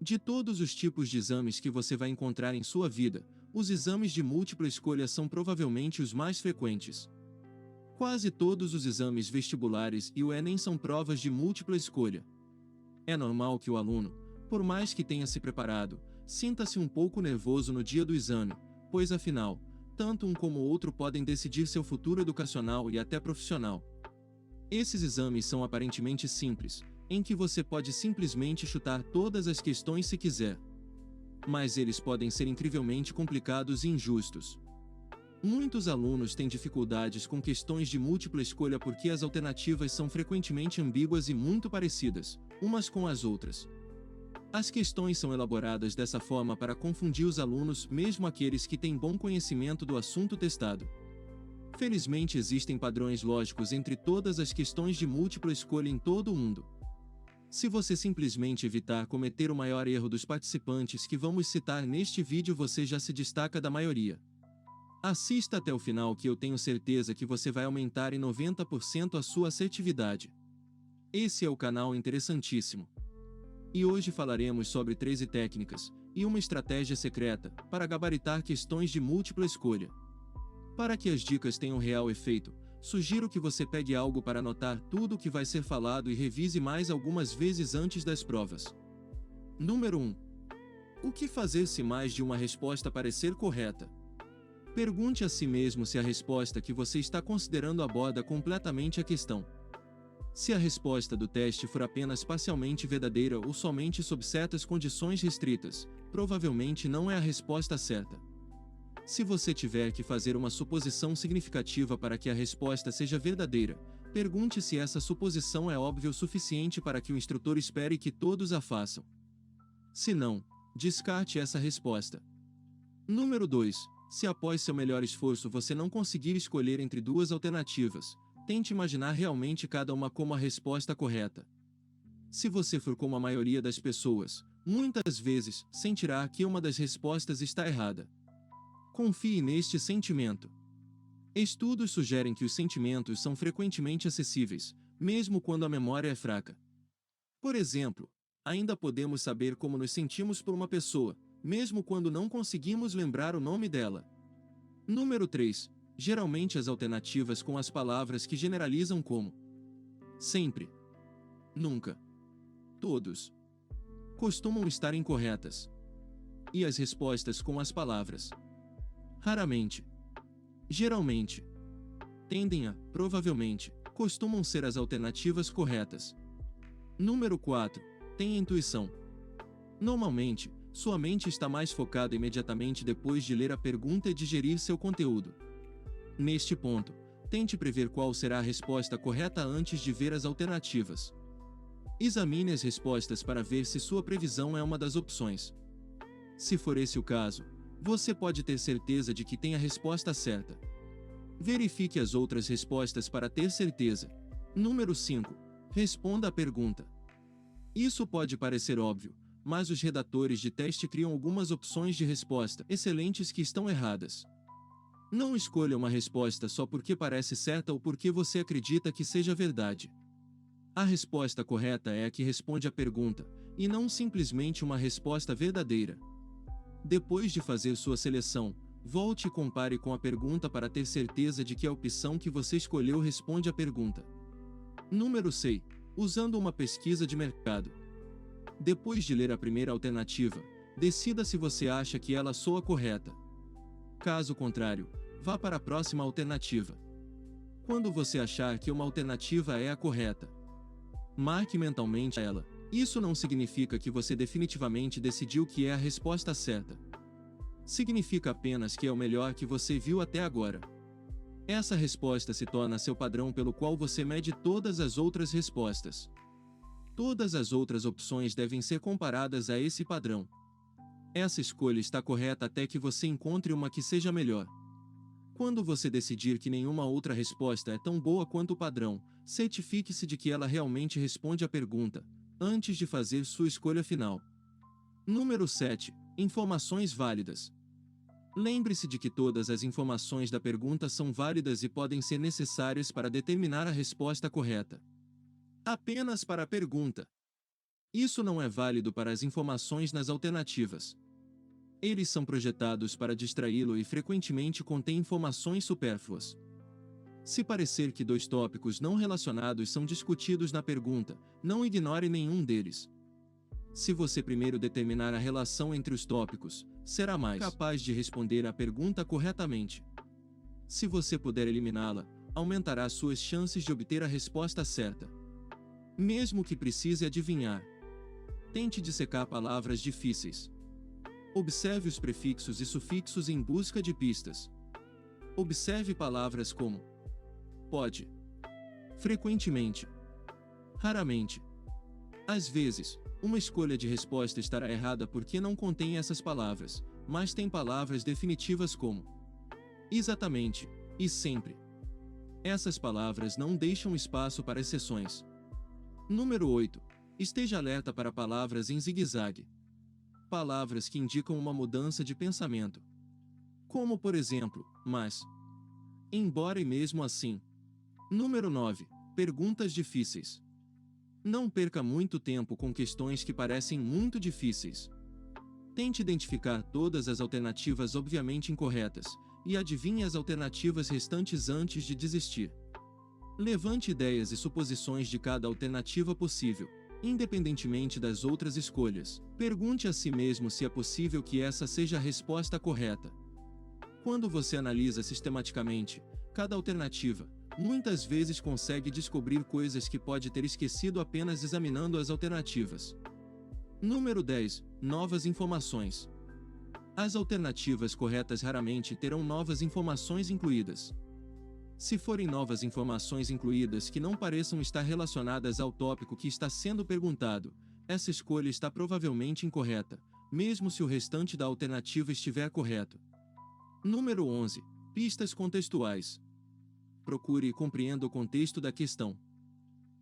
De todos os tipos de exames que você vai encontrar em sua vida, os exames de múltipla escolha são provavelmente os mais frequentes. Quase todos os exames vestibulares e o Enem são provas de múltipla escolha. É normal que o aluno, por mais que tenha se preparado, sinta-se um pouco nervoso no dia do exame, pois afinal, tanto um como o outro podem decidir seu futuro educacional e até profissional. Esses exames são aparentemente simples, em que você pode simplesmente chutar todas as questões se quiser. Mas eles podem ser incrivelmente complicados e injustos. Muitos alunos têm dificuldades com questões de múltipla escolha porque as alternativas são frequentemente ambíguas e muito parecidas, umas com as outras. As questões são elaboradas dessa forma para confundir os alunos, mesmo aqueles que têm bom conhecimento do assunto testado. Felizmente existem padrões lógicos entre todas as questões de múltipla escolha em todo o mundo. Se você simplesmente evitar cometer o maior erro dos participantes que vamos citar neste vídeo, você já se destaca da maioria. Assista até o final que eu tenho certeza que você vai aumentar em 90% a sua assertividade. Esse é o canal Interessantíssimo. E hoje falaremos sobre 13 técnicas e uma estratégia secreta para gabaritar questões de múltipla escolha. Para que as dicas tenham real efeito, sugiro que você pegue algo para anotar tudo o que vai ser falado e revise mais algumas vezes antes das provas. Número 1. O que fazer se mais de uma resposta parecer correta? Pergunte a si mesmo se a resposta que você está considerando aborda completamente a questão. Se a resposta do teste for apenas parcialmente verdadeira ou somente sob certas condições restritas, provavelmente não é a resposta certa. Se você tiver que fazer uma suposição significativa para que a resposta seja verdadeira, pergunte se essa suposição é óbvia o suficiente para que o instrutor espere que todos a façam. Se não, descarte essa resposta. Número 2. Se após seu melhor esforço você não conseguir escolher entre duas alternativas, tente imaginar realmente cada uma como a resposta correta. Se você for como a maioria das pessoas, muitas vezes sentirá que uma das respostas está errada. Confie neste sentimento. Estudos sugerem que os sentimentos são frequentemente acessíveis, mesmo quando a memória é fraca. Por exemplo, ainda podemos saber como nos sentimos por uma pessoa, mesmo quando não conseguimos lembrar o nome dela. Número 3. Geralmente as alternativas com as palavras que generalizam como sempre, nunca, todos, costumam estar incorretas. E as respostas com as palavras raramente, geralmente, tendem a, provavelmente, costumam ser as alternativas corretas. Número 4. Tenha intuição. Normalmente, sua mente está mais focada imediatamente depois de ler a pergunta e digerir seu conteúdo. Neste ponto, tente prever qual será a resposta correta antes de ver as alternativas. Examine as respostas para ver se sua previsão é uma das opções. Se for esse o caso, você pode ter certeza de que tem a resposta certa. Verifique as outras respostas para ter certeza. Número 5. Responda à pergunta. Isso pode parecer óbvio, mas os redatores de teste criam algumas opções de resposta excelentes que estão erradas. Não escolha uma resposta só porque parece certa ou porque você acredita que seja verdade. A resposta correta é a que responde à pergunta, e não simplesmente uma resposta verdadeira. Depois de fazer sua seleção, volte e compare com a pergunta para ter certeza de que a opção que você escolheu responde à pergunta. Número 6. Usando uma pesquisa de mercado. Depois de ler a primeira alternativa, decida se você acha que ela soa correta. Caso contrário, vá para a próxima alternativa. Quando você achar que uma alternativa é a correta, marque mentalmente ela. Isso não significa que você definitivamente decidiu que é a resposta certa. Significa apenas que é o melhor que você viu até agora. Essa resposta se torna seu padrão pelo qual você mede todas as outras respostas. Todas as outras opções devem ser comparadas a esse padrão. Essa escolha está correta até que você encontre uma que seja melhor. Quando você decidir que nenhuma outra resposta é tão boa quanto o padrão, certifique-se de que ela realmente responde à pergunta, antes de fazer sua escolha final. Número 7. Informações válidas. Lembre-se de que todas as informações da pergunta são válidas e podem ser necessárias para determinar a resposta correta. Apenas para a pergunta. Isso não é válido para as informações nas alternativas. Eles são projetados para distraí-lo e frequentemente contêm informações supérfluas. Se parecer que dois tópicos não relacionados são discutidos na pergunta, não ignore nenhum deles. Se você primeiro determinar a relação entre os tópicos, será mais capaz de responder à pergunta corretamente. Se você puder eliminá-la, aumentará suas chances de obter a resposta certa. Mesmo que precise adivinhar. Tente dissecar palavras difíceis. Observe os prefixos e sufixos em busca de pistas. Observe palavras como pode, frequentemente, raramente. Às vezes, uma escolha de resposta estará errada porque não contém essas palavras, mas tem palavras definitivas como exatamente e sempre. Essas palavras não deixam espaço para exceções. Número 8. Esteja alerta para palavras em zigue-zague. Palavras que indicam uma mudança de pensamento. Como por exemplo, mas, embora e mesmo assim. Número 9. Perguntas difíceis. Não perca muito tempo com questões que parecem muito difíceis. Tente identificar todas as alternativas obviamente incorretas, e adivinhe as alternativas restantes antes de desistir. Levante ideias e suposições de cada alternativa possível, independentemente das outras escolhas. Pergunte a si mesmo se é possível que essa seja a resposta correta. Quando você analisa sistematicamente cada alternativa, muitas vezes consegue descobrir coisas que pode ter esquecido apenas examinando as alternativas. Número 10. Novas informações. As alternativas corretas raramente terão novas informações incluídas. Se forem novas informações incluídas que não pareçam estar relacionadas ao tópico que está sendo perguntado, essa escolha está provavelmente incorreta, mesmo se o restante da alternativa estiver correto. Número 11. Pistas contextuais. Procure e compreenda o contexto da questão.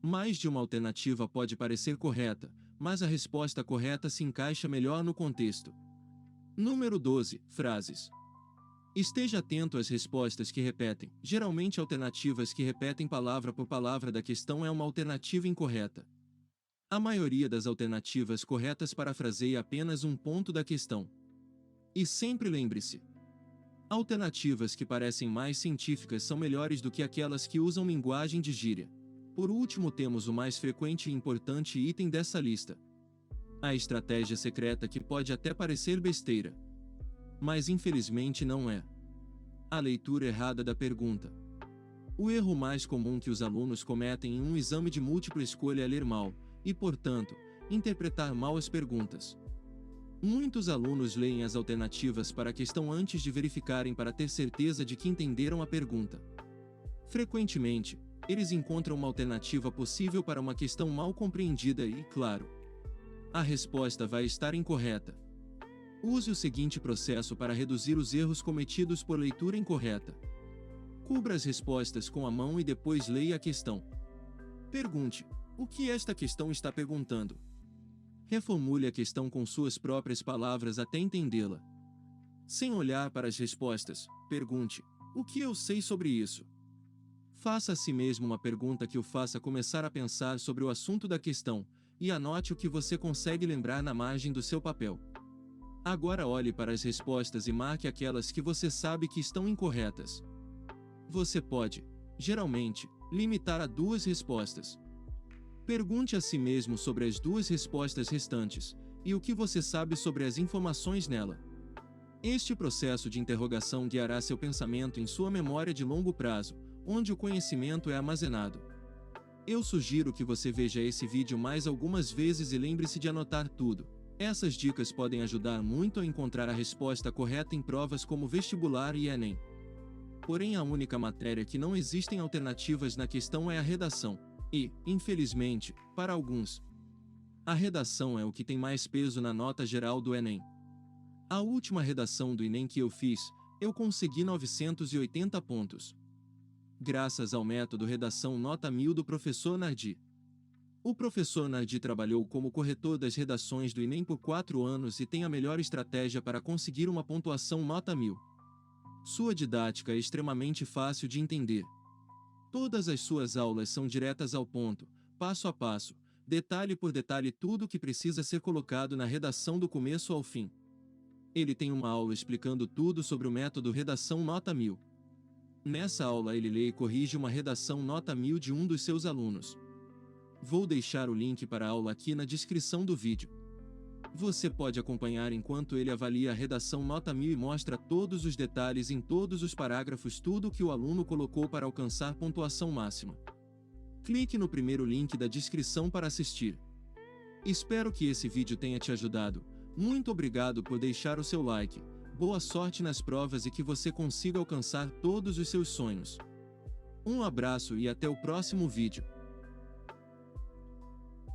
Mais de uma alternativa pode parecer correta, mas a resposta correta se encaixa melhor no contexto. Número 12. Frases. Esteja atento às respostas que repetem. Geralmente alternativas que repetem palavra por palavra da questão é uma alternativa incorreta. A maioria das alternativas corretas parafraseia apenas um ponto da questão. E sempre lembre-se: alternativas que parecem mais científicas são melhores do que aquelas que usam linguagem de gíria. Por último, temos o mais frequente e importante item dessa lista: a estratégia secreta, que pode até parecer besteira, mas infelizmente não é. A leitura errada da pergunta. O erro mais comum que os alunos cometem em um exame de múltipla escolha é ler mal, e portanto, interpretar mal as perguntas. Muitos alunos leem as alternativas para a questão antes de verificarem para ter certeza de que entenderam a pergunta. Frequentemente, eles encontram uma alternativa possível para uma questão mal compreendida e, claro, a resposta vai estar incorreta. Use o seguinte processo para reduzir os erros cometidos por leitura incorreta. Cubra as respostas com a mão e depois leia a questão. Pergunte: o que esta questão está perguntando? Reformule a questão com suas próprias palavras até entendê-la. Sem olhar para as respostas, pergunte: o que eu sei sobre isso? Faça a si mesmo uma pergunta que o faça começar a pensar sobre o assunto da questão, e anote o que você consegue lembrar na margem do seu papel. Agora olhe para as respostas e marque aquelas que você sabe que estão incorretas. Você pode, geralmente, limitar a 2 respostas. Pergunte a si mesmo sobre as 2 respostas restantes, e o que você sabe sobre as informações nela. Este processo de interrogação guiará seu pensamento em sua memória de longo prazo, onde o conhecimento é armazenado. Eu sugiro que você veja esse vídeo mais algumas vezes e lembre-se de anotar tudo. Essas dicas podem ajudar muito a encontrar a resposta correta em provas como vestibular e Enem. Porém, a única matéria que não existem alternativas na questão é a redação. E, infelizmente, para alguns, a redação é o que tem mais peso na nota geral do Enem. A última redação do Enem que eu fiz, eu consegui 980 pontos. Graças ao método Redação Nota 1000 do professor Nardi. O professor Nardi trabalhou como corretor das redações do Enem por 4 anos e tem a melhor estratégia para conseguir uma pontuação nota 1000. Sua didática é extremamente fácil de entender. Todas as suas aulas são diretas ao ponto, passo a passo, detalhe por detalhe tudo o que precisa ser colocado na redação do começo ao fim. Ele tem uma aula explicando tudo sobre o método Redação Nota 1000. Nessa aula ele lê e corrige uma redação Nota 1000 de um dos seus alunos. Vou deixar o link para a aula aqui na descrição do vídeo. Você pode acompanhar enquanto ele avalia a redação Nota 1000 e mostra todos os detalhes em todos os parágrafos, tudo o que o aluno colocou para alcançar pontuação máxima. Clique no primeiro link da descrição para assistir. Espero que esse vídeo tenha te ajudado. Muito obrigado por deixar o seu like. Boa sorte nas provas e que você consiga alcançar todos os seus sonhos. Um abraço e até o próximo vídeo.